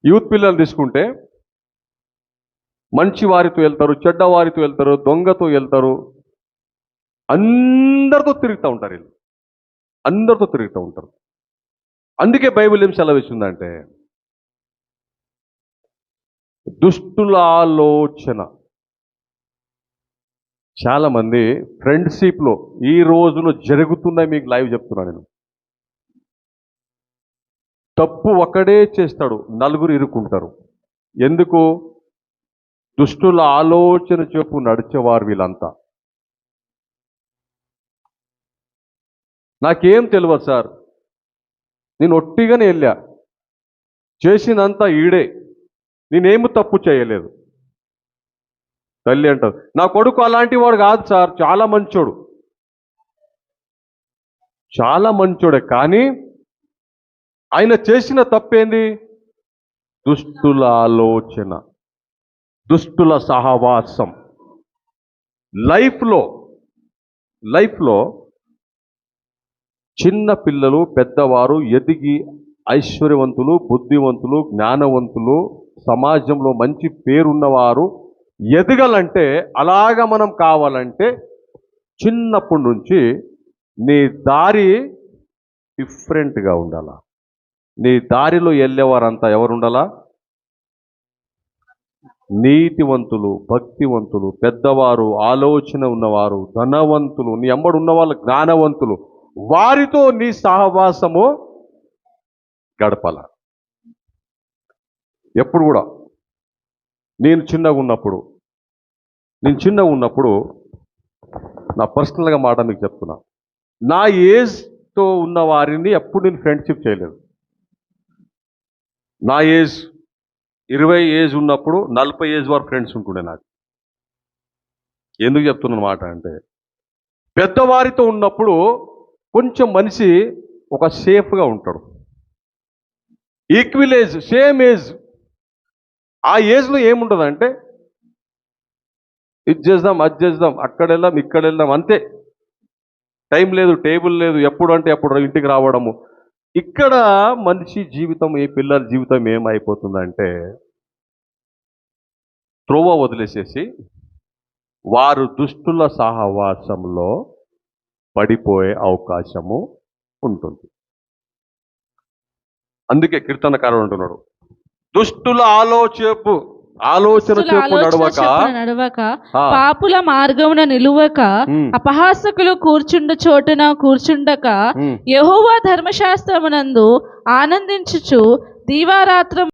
Youth పిల్లలు తీసుకుంటే మంచి వారితో వెళ్తారు, చెడ్డవారితో వెళ్తారు, దొంగతో వెళ్తారు, అందరితో తిరుగుతూ ఉంటారు. వీళ్ళు అందరితో తిరుగుతూ ఉంటారు. అందుకే బైబిల్ ఏం సెలవిస్తుందంటే దుష్టుల ఆలోచన. చాలామంది ఫ్రెండ్షిప్లో ఈ రోజులో జరుగుతున్నాయి. మీకు లైవ్ చెప్తున్నాను నేను. తప్పు ఒకడే చేస్తాడు, నలుగురు ఇరుక్కుంటారు. ఎందుకు? దుష్టుల ఆలోచన చెప్పు నడిచేవారు వీళ్ళంతా. నాకేం తెలియదు సార్, నేను ఒట్టిగానే వెళ్ళా, చేసినంతా ఈడే, నేనేమి తప్పు చేయలేదు. తల్లి అంటారు, నా కొడుకు అలాంటి వాడు కాదు సార్, చాలా మంచోడు, చాలా మంచోడే. కానీ ఆయన చేసిన తప్పేంది? దుష్టుల ఆలోచన, దుష్టుల సహవాసం. లైఫ్లో చిన్న పిల్లలు, పెద్దవారు ఎదిగి ఐశ్వర్యవంతులు, బుద్ధివంతులు, జ్ఞానవంతులు, సమాజంలో మంచి పేరున్నవారు ఎదగాలంటే, అలాగా మనం కావాలంటే చిన్నప్పటి నుంచి నీ దారి డిఫరెంట్గా ఉండాలా. నీ దారిలో వెళ్ళేవారంతా ఎవరు ఉండాలా? నీతివంతులు, భక్తివంతులు, పెద్దవారు, ఆలోచన ఉన్నవారు, ధనవంతులు, నీ అమ్మడు ఉన్నవాళ్ళు జ్ఞానవంతులు, వారితో నీ సహవాసము గడపాల. ఎప్పుడు కూడా నేను చిన్నగా ఉన్నప్పుడు నా పర్సనల్గా మాట మీకు చెప్తున్నా, నా ఏజ్తో ఉన్న వారిని ఎప్పుడు నేను ఫ్రెండ్షిప్ చేయలేదు. నా ఏజ్ 20 ఏజ్ ఉన్నప్పుడు 40 ఏజ్ వరకు ఫ్రెండ్స్ ఉంటుండే నాకు. ఎందుకు చెప్తున్న మాట అంటే, పెద్దవారితో ఉన్నప్పుడు కొంచెం మనిషి ఒక సేఫ్గా ఉంటాడు. ఈక్వల్ ఏజ్, సేమ్ ఏజ్, ఆ ఏజ్లో ఏముంటుందంటే ఇది చేద్దాం, అది చేద్దాం, అక్కడ వెళ్దాం, ఇక్కడ వెళ్దాం, అంతే. టైం లేదు, టేబుల్ లేదు, ఎప్పుడు అంటే అప్పుడు ఇంటికి రావడము. ఇక్కడ మనిషి జీవితం, ఈ పిల్లల జీవితం ఏమైపోతుందంటే త్రోవ వదిలేసేసి వారు దుష్టుల సహవాసంలో పడిపోయే అవకాశము ఉంటుంది. అందుకే కీర్తనకారుడు అంటున్నాడు, దుష్టుల ఆలోచన చెప్పు నడవక, పాపుల మార్గమున నిలువక, అపహాసకులు కూర్చుండు చోటున కూర్చుండక, యెహోవా ధర్మశాస్త్రమునందు ఆనందించుచు దీవారాత్రం